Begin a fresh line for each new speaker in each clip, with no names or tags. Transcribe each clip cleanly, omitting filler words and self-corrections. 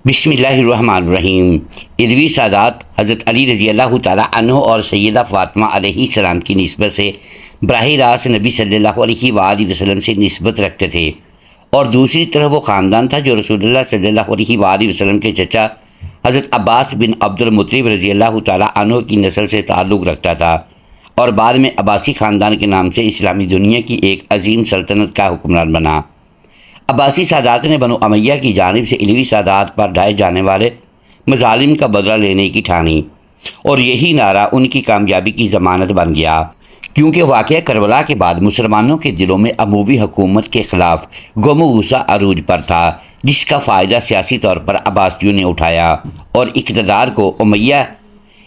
بسم اللہ الرحمن الرحیم۔ علوی سادات حضرت علی رضی اللہ تعالیٰ عنہ اور سیدہ فاطمہ علیہ السلام کی نسبت سے براہ راست نبی صلی اللہ علیہ وآلہ وسلم سے نسبت رکھتے تھے، اور دوسری طرف وہ خاندان تھا جو رسول اللہ صلی اللہ علیہ وآلہ وسلم کے چچا حضرت عباس بن عبد المطلب رضی اللہ تعالیٰ عنہ کی نسل سے تعلق رکھتا تھا، اور بعد میں عباسی خاندان کے نام سے اسلامی دنیا کی ایک عظیم سلطنت کا حکمران بنا۔ عباسی سادات نے بنو امیہ کی جانب سے علوی سادات پر ڈھائے جانے والے مظالم کا بدلہ لینے کی ٹھانی، اور یہی نعرہ ان کی کامیابی کی ضمانت بن گیا، کیونکہ واقعہ کربلا کے بعد مسلمانوں کے دلوں میں اموی حکومت کے خلاف غم و غصہ عروج پر تھا، جس کا فائدہ سیاسی طور پر عباسیوں نے اٹھایا اور اقتدار کو امیہ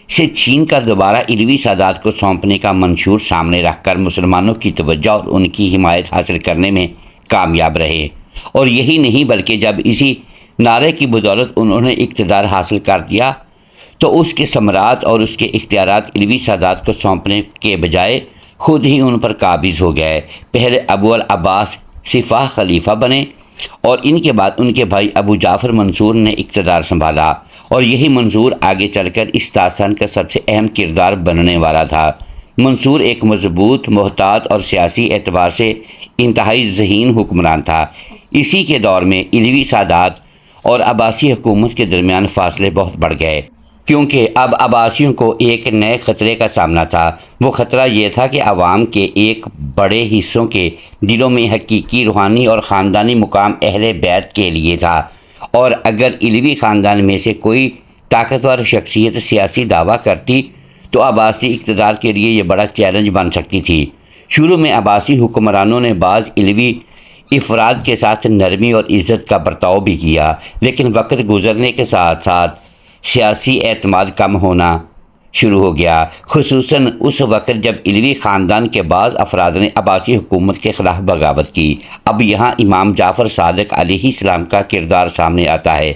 سے چھین کر دوبارہ علوی سادات کو سونپنے کا منشور سامنے رکھ کر مسلمانوں کی توجہ اور ان کی حمایت حاصل کرنے میں کامیاب رہے۔ اور یہی نہیں بلکہ جب اسی نعرے کی بدولت انہوں نے اقتدار حاصل کر دیا تو اس کے ثمرات اور اس کے اختیارات علوی سادات کو سونپنے کے بجائے خود ہی ان پر قابض ہو گئے۔ پہلے ابو العباس سفاہ خلیفہ بنے، اور ان کے بعد ان کے بھائی ابو جعفر منصور نے اقتدار سنبھالا، اور یہی منصور آگے چل کر اس داستان کا سب سے اہم کردار بننے والا تھا۔ منصور ایک مضبوط، محتاط اور سیاسی اعتبار سے انتہائی ذہین حکمران تھا۔ اسی کے دور میں علوی سادات اور عباسی حکومت کے درمیان فاصلے بہت بڑھ گئے، کیونکہ اب عباسیوں کو ایک نئے خطرے کا سامنا تھا۔ وہ خطرہ یہ تھا کہ عوام کے ایک بڑے حصوں کے دلوں میں حقیقی روحانی اور خاندانی مقام اہل بیت کے لیے تھا، اور اگر علوی خاندان میں سے کوئی طاقتور شخصیت سیاسی دعویٰ کرتی تو عباسی اقتدار کے لیے یہ بڑا چیلنج بن سکتی تھی۔ شروع میں عباسی حکمرانوں نے بعض علوی افراد کے ساتھ نرمی اور عزت کا برتاؤ بھی کیا، لیکن وقت گزرنے کے ساتھ ساتھ سیاسی اعتماد کم ہونا شروع ہو گیا، خصوصاً اس وقت جب علوی خاندان کے بعض افراد نے عباسی حکومت کے خلاف بغاوت کی۔ اب یہاں امام جعفر صادق علیہ السلام کا کردار سامنے آتا ہے۔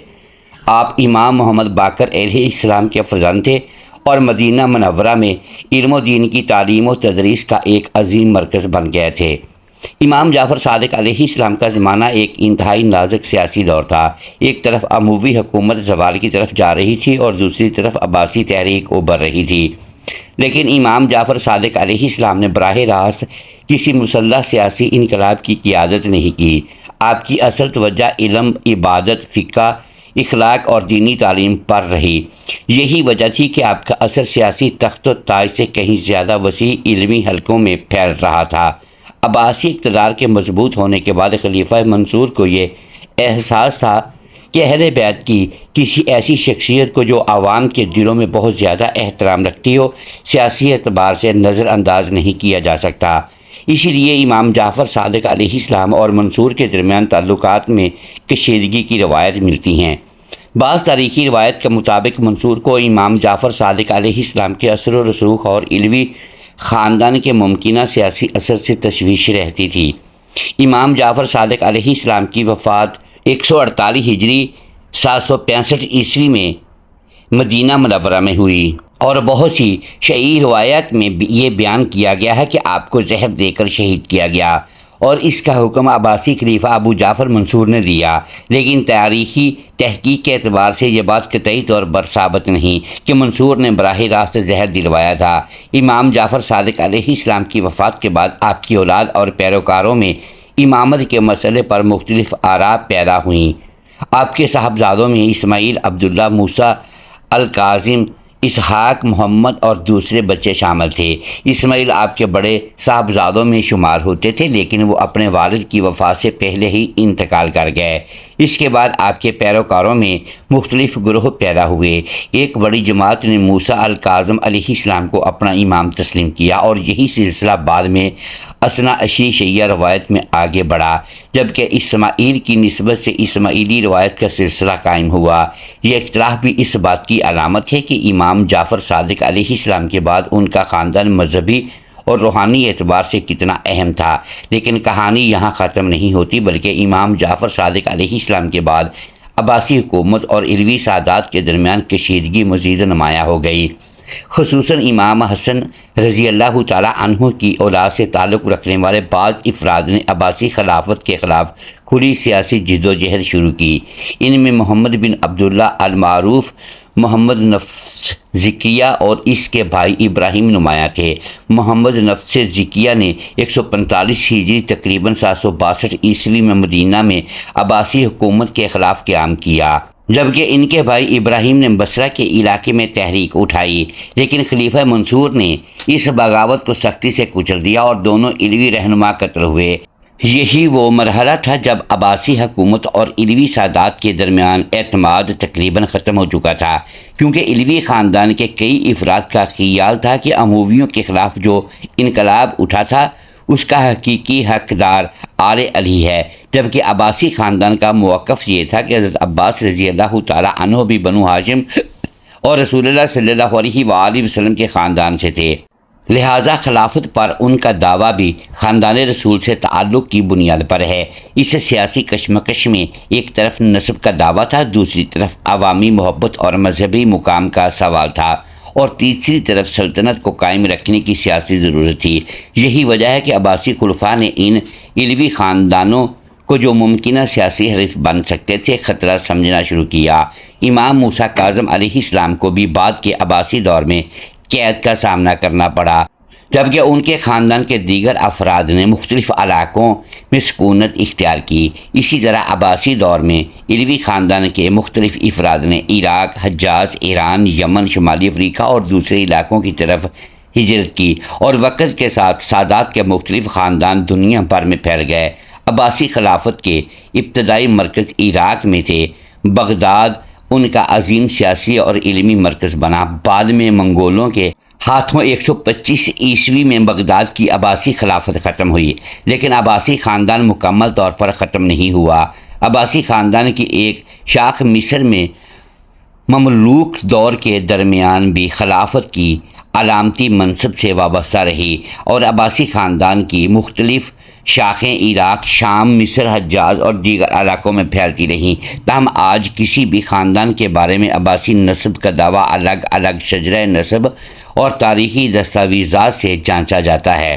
آپ امام محمد باقر علیہ السلام کے فرزند تھے، اور مدینہ منورہ میں علم و دین کی تعلیم و تدریس کا ایک عظیم مرکز بن گئے تھے۔ امام جعفر صادق علیہ السلام کا زمانہ ایک انتہائی نازک سیاسی دور تھا۔ ایک طرف اموی حکومت زوال کی طرف جا رہی تھی، اور دوسری طرف عباسی تحریک ابھر رہی تھی، لیکن امام جعفر صادق علیہ السلام نے براہ راست کسی مسلح سیاسی انقلاب کی قیادت نہیں کی۔ آپ کی اصل توجہ علم، عبادت، فقہ، اخلاق اور دینی تعلیم پر رہی۔ یہی وجہ تھی کہ آپ کا اثر سیاسی تخت و تاج سے کہیں زیادہ وسیع علمی حلقوں میں پھیل رہا تھا۔ عباسی اقتدار کے مضبوط ہونے کے بعد خلیفہ منصور کو یہ احساس تھا کہ اہل بیت کی کسی ایسی شخصیت کو جو عوام کے دلوں میں بہت زیادہ احترام رکھتی ہو، سیاسی اعتبار سے نظر انداز نہیں کیا جا سکتا۔ اسی لیے امام جعفر صادق علیہ السلام اور منصور کے درمیان تعلقات میں کشیدگی کی روایت ملتی ہیں۔ بعض تاریخی روایت کے مطابق منصور کو امام جعفر صادق علیہ السلام کے اثر و رسوخ اور علوی خاندان کے ممکنہ سیاسی اثر سے تشویش رہتی تھی۔ امام جعفر صادق علیہ السلام کی وفات 148 ہجری 765 عیسوی میں مدینہ منورہ میں ہوئی، اور بہت سی شیعی روایات میں یہ بیان کیا گیا ہے کہ آپ کو زہر دے کر شہید کیا گیا، اور اس کا حکم عباسی خلیفہ ابو جعفر منصور نے دیا۔ لیکن تاریخی تحقیق کے اعتبار سے یہ بات قطعی طور پر ثابت نہیں کہ منصور نے براہ راست زہر دلوایا تھا۔ امام جعفر صادق علیہ السلام کی وفات کے بعد آپ کی اولاد اور پیروکاروں میں امامت کے مسئلے پر مختلف آراء پیدا ہوئیں۔ آپ کے صاحبزادوں میں اسماعیل، عبداللہ، موسیٰ، القاسم، اسحاق، محمد اور دوسرے بچے شامل تھے۔ اسماعیل آپ کے بڑے صاحبزادوں میں شمار ہوتے تھے، لیکن وہ اپنے والد کی وفات سے پہلے ہی انتقال کر گئے۔ اس کے بعد آپ کے پیروکاروں میں مختلف گروہ پیدا ہوئے۔ ایک بڑی جماعت نے موسیٰ الکاظم علیہ السلام کو اپنا امام تسلیم کیا، اور یہی سلسلہ بعد میں اثنا عشری شیعہ روایت میں آگے بڑھا، جبکہ اسماعیل کی نسبت سے اسماعیلی روایت کا سلسلہ قائم ہوا۔ یہ اختلاف بھی اس بات کی علامت ہے کہ امام جعفر صادق علیہ السلام کے بعد ان کا خاندان مذہبی اور روحانی اعتبار سے کتنا اہم تھا، لیکن کہانی یہاں ختم نہیں ہوتی، بلکہ امام جعفر صادق علیہ السلام کے بعد عباسی حکومت اور علوی سادات کے درمیان کشیدگی مزید نمایاں ہو گئی۔ خصوصاً امام حسن رضی اللہ تعالیٰ عنہ کی اولاد سے تعلق رکھنے والے بعض افراد نے عباسی خلافت کے خلاف کھلی سیاسی جدوجہد شروع کی۔ ان میں محمد بن عبداللہ المعروف، محمد نفس ذکیہ اور اس کے بھائی ابراہیم نمایاں تھے۔ محمد نفس ذکیہ نے 145 ہجری تقریباً 762 عیسوی میں مدینہ میں عباسی حکومت کے خلاف قیام کیا، جبکہ ان کے بھائی ابراہیم نے بصرہ کے علاقے میں تحریک اٹھائی، لیکن خلیفہ منصور نے اس بغاوت کو سختی سے کچل دیا اور دونوں علوی رہنما قتل ہوئے۔ یہی وہ مرحلہ تھا جب عباسی حکومت اور علوی سادات کے درمیان اعتماد تقریباً ختم ہو چکا تھا، کیونکہ علوی خاندان کے کئی افراد کا خیال تھا کہ امویوں کے خلاف جو انقلاب اٹھا تھا اس کا حقیقی حقدار آل علی ہے، جبکہ عباسی خاندان کا موقف یہ تھا کہ حضرت عباس رضی اللہ تعالیٰ عنہ بھی بنو ہاشم اور رسول اللہ صلی اللہ علیہ وآلہ وسلم کے خاندان سے تھے، لہٰذا خلافت پر ان کا دعویٰ بھی خاندان رسول سے تعلق کی بنیاد پر ہے۔ اس سیاسی کشمکش میں ایک طرف نسب کا دعویٰ تھا، دوسری طرف عوامی محبت اور مذہبی مقام کا سوال تھا، اور تیسری طرف سلطنت کو قائم رکھنے کی سیاسی ضرورت تھی۔ یہی وجہ ہے کہ عباسی خلفاء نے ان علوی خاندانوں کو جو ممکنہ سیاسی حریف بن سکتے تھے خطرہ سمجھنا شروع کیا۔ امام موسیٰ کاظم علیہ السلام کو بھی بعد کے عباسی دور میں قید کا سامنا کرنا پڑا، جبکہ ان کے خاندان کے دیگر افراد نے مختلف علاقوں میں سکونت اختیار کی۔ اسی طرح عباسی دور میں علوی خاندان کے مختلف افراد نے عراق، حجاز، ایران، یمن، شمالی افریقہ اور دوسرے علاقوں کی طرف ہجرت کی، اور وقت کے ساتھ سادات کے مختلف خاندان دنیا بھر میں پھیل گئے۔ عباسی خلافت کے ابتدائی مرکز عراق میں تھے، بغداد ان کا عظیم سیاسی اور علمی مرکز بنا۔ بعد میں منگولوں کے ہاتھوں 125 عیسوی میں بغداد کی عباسی خلافت ختم ہوئی، لیکن عباسی خاندان مکمل طور پر ختم نہیں ہوا۔ عباسی خاندان کی ایک شاخ مصر میں مملوک دور کے درمیان بھی خلافت کی علامتی منصب سے وابستہ رہی، اور عباسی خاندان کی مختلف شاخیں عراق، شام، مصر، حجاز اور دیگر علاقوں میں پھیلتی رہیں۔ تاہم آج کسی بھی خاندان کے بارے میں عباسی نسب کا دعویٰ الگ الگ شجرہ نسب اور تاریخی دستاویزات سے جانچا جاتا ہے۔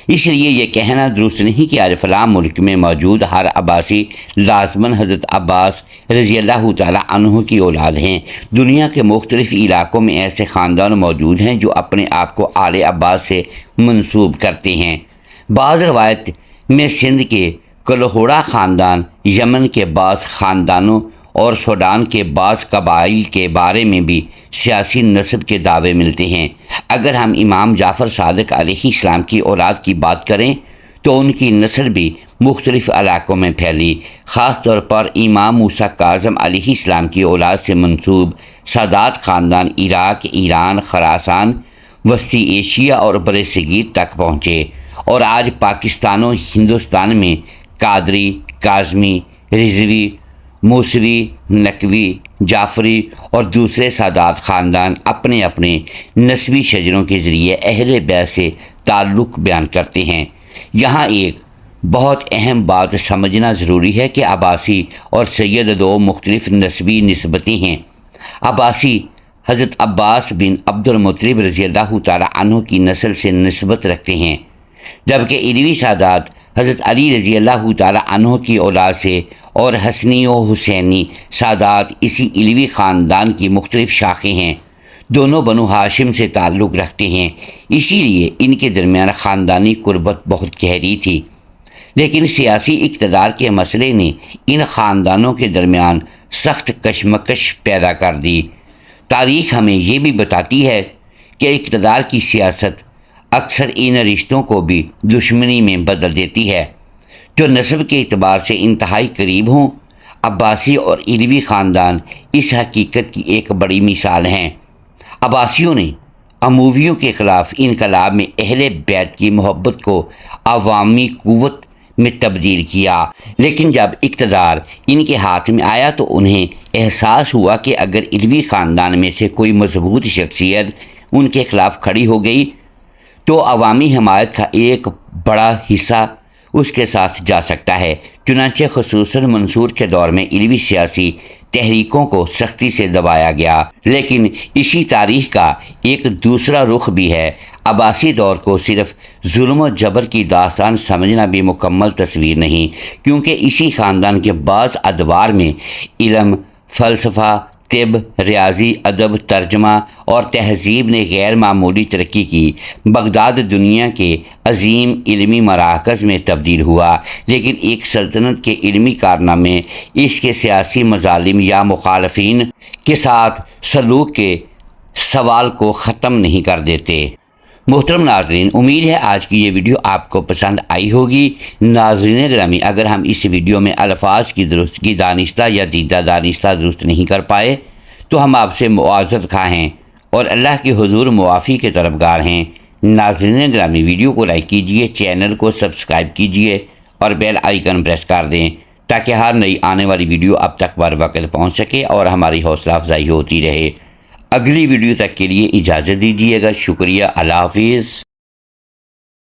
اس لیے یہ کہنا درست نہیں کہ فلاں ملک میں موجود ہر عباسی لازماً حضرت عباس رضی اللہ تعالیٰ عنہ کی اولاد ہیں۔ دنیا کے مختلف علاقوں میں ایسے خاندان موجود ہیں جو اپنے آپ کو آل عباس سے منسوب کرتے ہیں۔ بعض روایت میں سندھ کے کلہوڑا خاندان، یمن کے بعض خاندانوں اور سوڈان کے بعض قبائل کے بارے میں بھی سیاسی نسب کے دعوے ملتے ہیں۔ اگر ہم امام جعفر صادق علیہ السلام کی اولاد کی بات کریں تو ان کی نسل بھی مختلف علاقوں میں پھیلی، خاص طور پر امام موسیٰ کاظم علیہ السلام کی اولاد سے منسوب سادات خاندان عراق، ایران، خراسان، وسطی ایشیا اور برصغیر تک پہنچے، اور آج پاکستان و ہندوستان میں قادری، کاظمی، رضوی، موسوی، نقوی، جعفری اور دوسرے سادات خاندان اپنے اپنے نسبی شجروں کے ذریعے اہل بیت سے تعلق بیان کرتے ہیں۔ یہاں ایک بہت اہم بات سمجھنا ضروری ہے کہ عباسی اور سید دو مختلف نسبی نسبتیں ہیں۔ عباسی حضرت عباس بن عبد المطلب رضی اللہ تعالیٰ عنہ کی نسل سے نسبت رکھتے ہیں، جبکہ علوی سادات حضرت علی رضی اللہ تعالیٰ عنہ کی اولاد سے، اور حسنی و حسینی سادات اسی علوی خاندان کی مختلف شاخیں ہیں، دونوں بنو ہاشم سے تعلق رکھتے ہیں، اسی لیے ان کے درمیان خاندانی قربت بہت گہری تھی۔ لیکن سیاسی اقتدار کے مسئلے نے ان خاندانوں کے درمیان سخت کشمکش پیدا کر دی۔ تاریخ ہمیں یہ بھی بتاتی ہے کہ اقتدار کی سیاست اکثر ان رشتوں کو بھی دشمنی میں بدل دیتی ہے جو نسب کے اعتبار سے انتہائی قریب ہوں۔ عباسی اور علوی خاندان اس حقیقت کی ایک بڑی مثال ہیں۔ عباسیوں نے امویوں کے خلاف انقلاب میں اہل بیت کی محبت کو عوامی قوت میں تبدیل کیا، لیکن جب اقتدار ان کے ہاتھ میں آیا تو انہیں احساس ہوا کہ اگر علوی خاندان میں سے کوئی مضبوط شخصیت ان کے خلاف کھڑی ہو گئی تو عوامی حمایت کا ایک بڑا حصہ اس کے ساتھ جا سکتا ہے۔ چنانچہ خصوصاً منصور کے دور میں علوی سیاسی تحریکوں کو سختی سے دبایا گیا، لیکن اسی تاریخ کا ایک دوسرا رخ بھی ہے۔ عباسی دور کو صرف ظلم و جبر کی داستان سمجھنا بھی مکمل تصویر نہیں، کیونکہ اسی خاندان کے بعض ادوار میں علم، فلسفہ، طب، ریاضی، ادب، ترجمہ اور تہذیب نے غیر معمولی ترقی کی۔ بغداد دنیا کے عظیم علمی مراکز میں تبدیل ہوا، لیکن ایک سلطنت کے علمی کارنامے اس کے سیاسی مظالم یا مخالفین کے ساتھ سلوک کے سوال کو ختم نہیں کر دیتے۔ محترم ناظرین، امید ہے آج کی یہ ویڈیو آپ کو پسند آئی ہوگی۔ ناظرین گرامی، اگر ہم اس ویڈیو میں الفاظ کی درستگی دانستہ یا دیدہ دانستہ درست نہیں کر پائے تو ہم آپ سے معذرت خواہ ہیں اور اللہ کے حضور معافی کے طلبگار ہیں۔ ناظرین گرامی، ویڈیو کو لائک کیجئے، چینل کو سبسکرائب کیجئے اور بیل آئیکن پریس کر دیں تاکہ ہر نئی آنے والی ویڈیو اب تک بر وقت پہنچ سکے اور ہماری حوصلہ افزائی ہوتی رہے۔ اگلی ویڈیو تک کے لیے اجازت دیجیے گا۔ شکریہ، اللہ حافظ۔